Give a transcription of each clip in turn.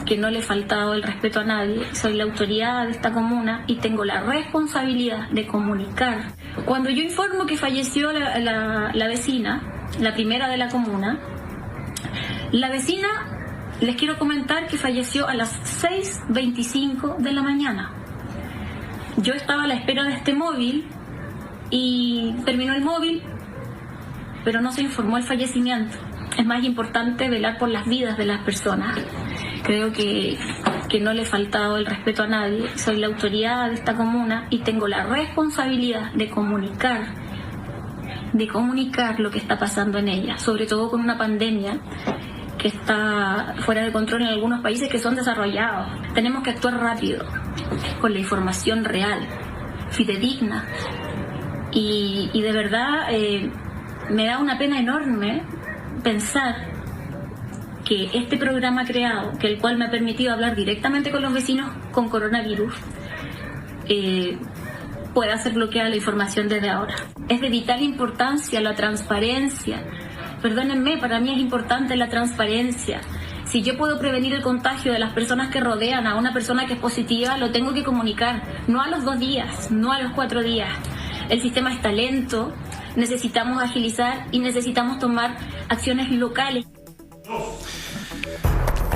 que no le he faltado el respeto a nadie. Soy la autoridad de esta comuna y tengo la responsabilidad de comunicar. Cuando yo informo que falleció la vecina, la primera de la comuna, la vecina, les quiero comentar que falleció a las 6:25 de la mañana. Yo estaba a la espera de este móvil y terminó el móvil, pero no se informó el fallecimiento. Es más importante velar por las vidas de las personas. Creo que no le he faltado el respeto a nadie. Soy la autoridad de esta comuna y tengo la responsabilidad de comunicar lo que está pasando en ella, sobre todo con una pandemia que está fuera de control en algunos países que son desarrollados. Tenemos que actuar rápido, con la información real, fidedigna. Y de verdad me da una pena enorme pensar que este programa creado, que el cual me ha permitido hablar directamente con los vecinos con coronavirus, pueda ser bloqueada la información desde ahora. Es de vital importancia la transparencia. Perdónenme, para mí es importante la transparencia. Si yo puedo prevenir el contagio de las personas que rodean a una persona que es positiva, lo tengo que comunicar, no a los 2 días, no a los 4 días. El sistema está lento, necesitamos agilizar y necesitamos tomar acciones locales.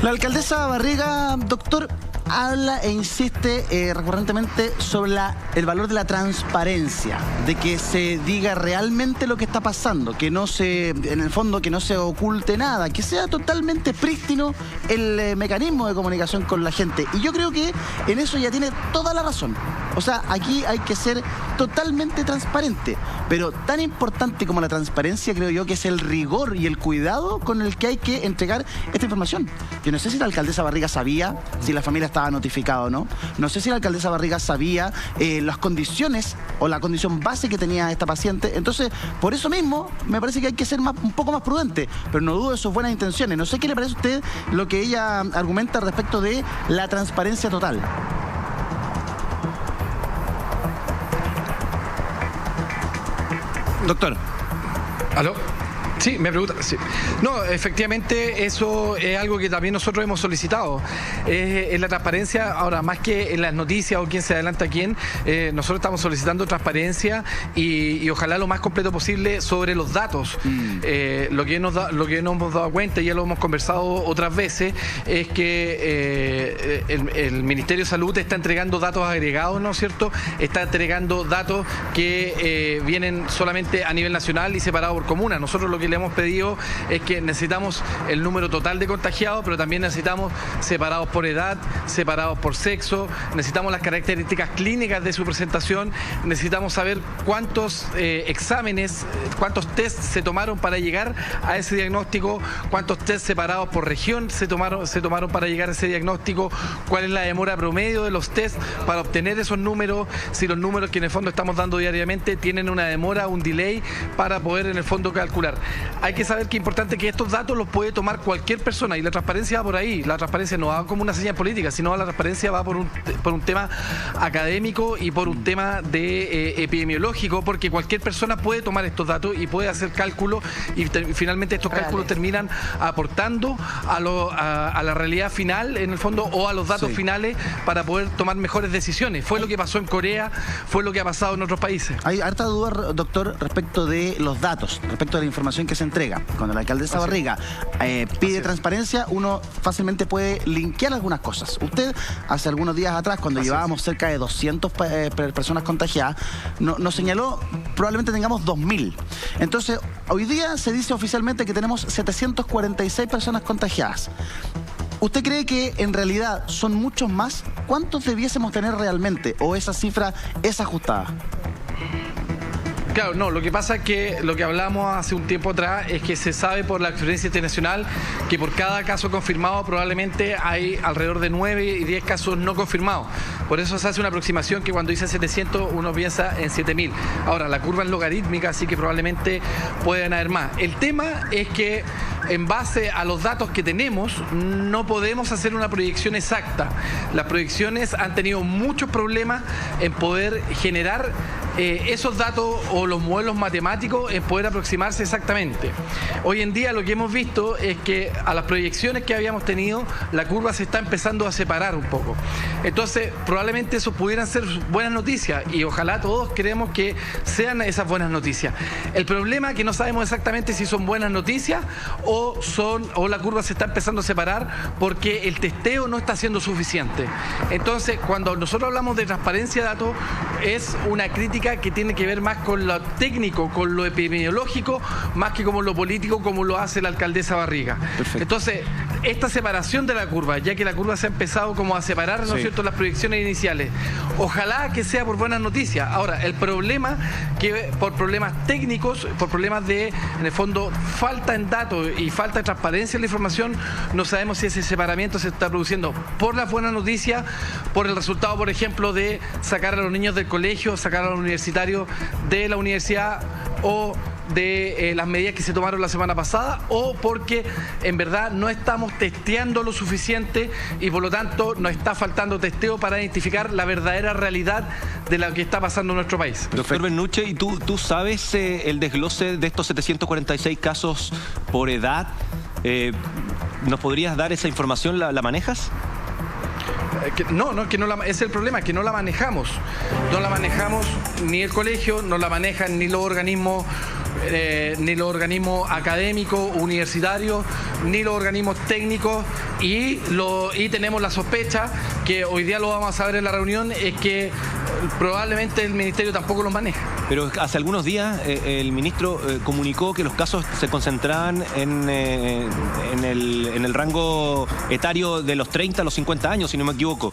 La alcaldesa Barriga, doctor, habla e insiste recurrentemente sobre el valor de la transparencia, de que se diga realmente lo que está pasando, que no se, en el fondo, que no se oculte nada, que sea totalmente prístino el mecanismo de comunicación con la gente. Y yo creo que en eso ya tiene toda la razón. O sea, aquí hay que ser totalmente transparente, pero tan importante como la transparencia creo yo que es el rigor y el cuidado con el que hay que entregar esta información. Yo no sé si la alcaldesa Barriga sabía si la familia estaba notificada o no. No sé si la alcaldesa Barriga sabía las condiciones o la condición base que tenía esta paciente. Entonces, por eso mismo, me parece que hay que ser un poco más prudente, pero no dudo de sus buenas intenciones. No sé qué le parece a usted lo que ella argumenta respecto de la transparencia total. Doctor. ¿Aló? Sí, me pregunta. Sí. No, efectivamente, eso es algo que también nosotros hemos solicitado. En la transparencia, ahora, más que en las noticias o quién se adelanta a quién, nosotros estamos solicitando transparencia y ojalá lo más completo posible sobre los datos. Lo que nos hemos dado cuenta, y ya lo hemos conversado otras veces, es que el Ministerio de Salud está entregando datos agregados, ¿no es cierto? Está entregando datos que vienen solamente a nivel nacional y separados por comuna. Nosotros lo que le hemos pedido es que necesitamos el número total de contagiados, pero también necesitamos separados por edad, separados por sexo, necesitamos las características clínicas de su presentación, necesitamos saber cuántos exámenes, cuántos test se tomaron para llegar a ese diagnóstico, cuántos test separados por región se tomaron para llegar a ese diagnóstico, cuál es la demora promedio de los test para obtener esos números, si los números que en el fondo estamos dando diariamente tienen una demora, un delay para poder en el fondo calcular. Hay que saber que es importante que estos datos los puede tomar cualquier persona y la transparencia va por ahí. La transparencia no va como una señal política, sino la transparencia va por un tema académico y por un tema de epidemiológico, porque cualquier persona puede tomar estos datos y puede hacer cálculos y finalmente estos cálculos terminan aportando a la realidad final, en el fondo, o a los datos finales para poder tomar mejores decisiones. Fue lo que pasó en Corea, fue lo que ha pasado en otros países. Hay harta duda, doctor, respecto de los datos, respecto de la información que se entrega. Cuando la alcaldesa Barriga pide transparencia, uno fácilmente puede linkear algunas cosas. Usted, hace algunos días atrás, cuando llevábamos cerca de 200 personas contagiadas, nos señaló probablemente tengamos 2.000. Entonces, hoy día se dice oficialmente que tenemos 746 personas contagiadas. ¿Usted cree que en realidad son muchos más? ¿Cuántos debiésemos tener realmente? ¿O esa cifra es ajustada? Claro, no, lo que pasa es que lo que hablamos hace un tiempo atrás es que se sabe por la experiencia internacional que por cada caso confirmado probablemente hay alrededor de 9 y 10 casos no confirmados. Por eso se hace una aproximación que cuando dice 700 uno piensa en 7.000. Ahora, la curva es logarítmica, así que probablemente pueden haber más. El tema es que en base a los datos que tenemos no podemos hacer una proyección exacta. Las proyecciones han tenido muchos problemas en poder generar esos datos o los modelos matemáticos en poder aproximarse exactamente. Hoy en día lo que hemos visto es que a las proyecciones que habíamos tenido, la curva se está empezando a separar un poco. Entonces, probablemente eso pudieran ser buenas noticias y ojalá todos queremos que sean esas buenas noticias. El problema es que no sabemos exactamente si son buenas noticias o la curva se está empezando a separar porque el testeo no está siendo suficiente. Entonces, cuando nosotros hablamos de transparencia de datos, es una crítica que tiene que ver más con lo técnico, con lo epidemiológico, más que como lo político, como lo hace la alcaldesa Barriga. Perfecto. Entonces, esta separación de la curva, ya que la curva se ha empezado como a separar, ¿no es cierto?, las proyecciones iniciales. Ojalá que sea por buenas noticias. Ahora, el problema, que por problemas técnicos, por problemas de, en el fondo, falta en datos y falta de transparencia en la información, no sabemos si ese separamiento se está produciendo por las buenas noticias, por el resultado, por ejemplo, de sacar a los niños del colegio, sacar a los universitarios de la universidad o de las medidas que se tomaron la semana pasada, o porque en verdad no estamos testeando lo suficiente y por lo tanto nos está faltando testeo para identificar la verdadera realidad de lo que está pasando en nuestro país. Doctor Bernuche, ¿y tú sabes el desglose de estos 746 casos por edad? ¿Nos podrías dar esa información? ¿La manejas? Ese es el problema, que no la manejamos. No la manejamos ni el colegio, no la manejan ni los organismos académicos, universitarios, ni los organismos técnicos, y tenemos la sospecha, que hoy día lo vamos a saber en la reunión, es que probablemente el ministerio tampoco los maneja. Pero hace algunos días el ministro comunicó que los casos se concentraban en el rango etario de los 30 a los 50 años, si no me equivoco.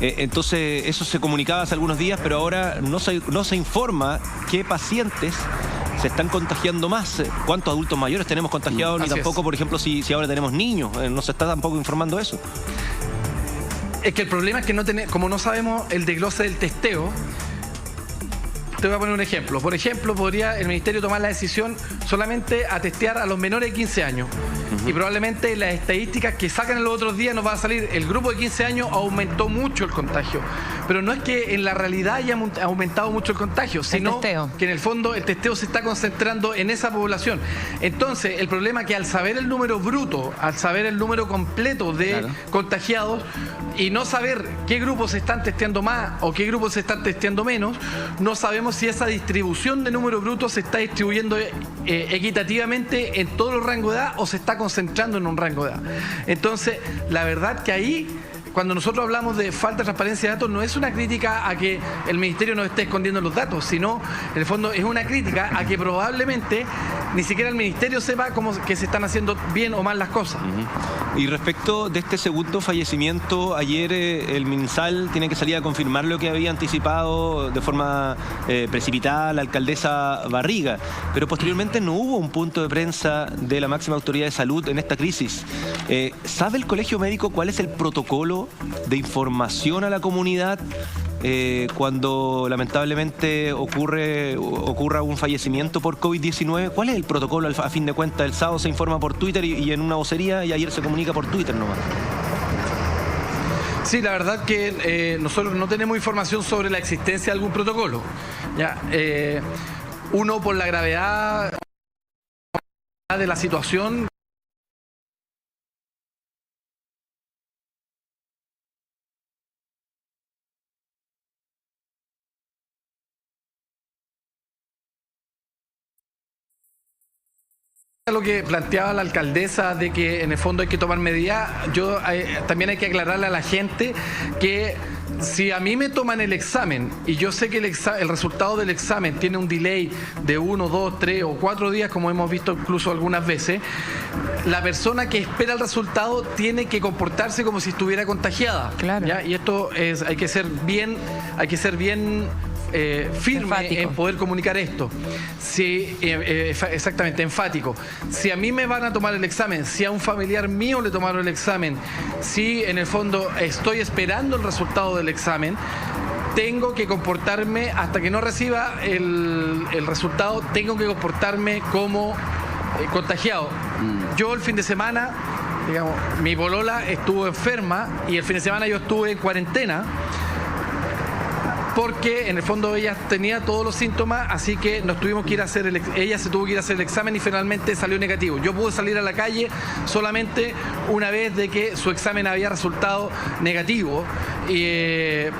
Entonces eso se comunicaba hace algunos días, pero ahora no se informa qué pacientes se están contagiando más. ¿Cuántos adultos mayores tenemos contagiados? Ni tampoco, por ejemplo, si ahora tenemos niños. No se está tampoco informando eso. Es que el problema es que como no sabemos el desglose del testeo. Te voy a poner un ejemplo. Por ejemplo, podría el ministerio tomar la decisión solamente a testear a los menores de 15 años. Y probablemente las estadísticas que sacan en los otros días nos va a salir: el grupo de 15 años aumentó mucho el contagio. Pero no es que en la realidad haya aumentado mucho el contagio, sino que en el fondo el testeo se está concentrando en esa población. Entonces, el problema es que al saber el número bruto, al saber el número completo de contagiados y no saber qué grupos se están testeando más o qué grupos se están testeando menos, no sabemos si esa distribución de número bruto se está distribuyendo equitativamente en todos los rangos de edad o se está concentrando en un rango de edad. Entonces, la verdad que ahí, cuando nosotros hablamos de falta de transparencia de datos, no es una crítica a que el ministerio nos esté escondiendo los datos, sino, en el fondo, es una crítica a que probablemente ni siquiera el ministerio sepa que se están haciendo bien o mal las cosas. Y respecto de este segundo fallecimiento, ayer el MinSal tiene que salir a confirmar lo que había anticipado de forma precipitada la alcaldesa Barriga, pero posteriormente no hubo un punto de prensa de la máxima autoridad de salud en esta crisis. ¿Sabe el Colegio Médico cuál es el protocolo de información a la comunidad cuando lamentablemente ocurra un fallecimiento por COVID-19? ¿Cuál es el protocolo a fin de cuentas? El sábado se informa por Twitter y en una vocería, y ayer se comunica por Twitter nomás. Sí, la verdad que nosotros no tenemos información sobre la existencia de algún protocolo. Uno, por la gravedad de la situación, lo que planteaba la alcaldesa de que en el fondo hay que tomar medidas. También hay que aclararle a la gente que si a mí me toman el examen y yo sé que el resultado del examen tiene un delay de 1, 2, 3 o 4 días, como hemos visto incluso algunas veces, la persona que espera el resultado tiene que comportarse como si estuviera contagiada. Claro. ¿Ya? Y esto hay que ser bien firme, enfático en poder comunicar esto. Exactamente, enfático. Si a mí me van a tomar el examen, si a un familiar mío le tomaron el examen, si en el fondo estoy esperando el resultado del examen, tengo que comportarme hasta que no reciba el resultado, tengo que comportarme como contagiado. Yo el fin de semana, digamos, mi polola estuvo enferma y el fin de semana yo estuve en cuarentena porque en el fondo ella tenía todos los síntomas, así que nos tuvimos que ir a hacer ella se tuvo que ir a hacer el examen y finalmente salió negativo. Yo pude salir a la calle solamente una vez de que su examen había resultado negativo,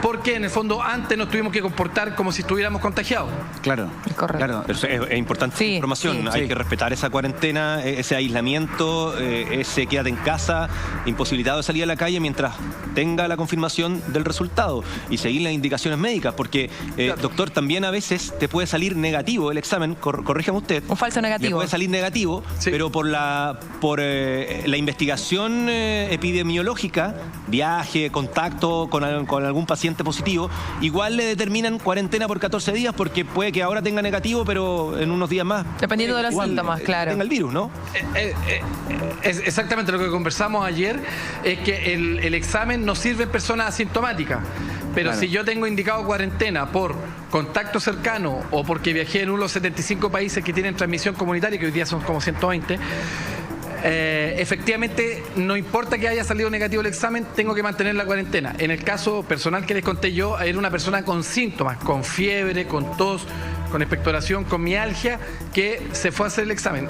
porque en el fondo antes nos tuvimos que comportar como si estuviéramos contagiados. Claro, Correcto. claro. Pero es importante Sí, información, sí. hay que respetar esa cuarentena, ese aislamiento, ese quédate en casa, imposibilitado de salir a la calle mientras tenga la confirmación del resultado y seguir las indicaciones médicas, porque, doctor, también a veces te puede salir negativo el examen, corríjame usted. Un falso Le negativo. puede salir negativo, Sí. pero por la investigación epidemiológica, viaje, contacto con algún paciente positivo, igual le determinan cuarentena por 14 días porque puede que ahora tenga negativo, pero en unos días más Dependiendo de los igual, síntomas, claro. tenga el virus, ¿no? Es exactamente lo que conversamos ayer, es que el examen no sirve en personas asintomáticas, pero Claro. si yo tengo indicado cuarentena por contacto cercano o porque viajé en uno de los 75 países que tienen transmisión comunitaria, que hoy día son como 120, efectivamente no importa que haya salido negativo el examen, tengo que mantener la cuarentena. En el caso personal que les conté yo, era una persona con síntomas, con fiebre, con tos, con expectoración, con mialgia, que se fue a hacer el examen.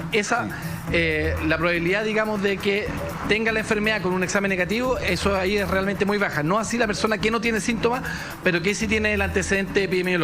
La probabilidad, digamos, de que tenga la enfermedad con un examen negativo, eso ahí es realmente muy baja. No así la persona que no tiene síntomas, pero que sí tiene el antecedente epidemiológico.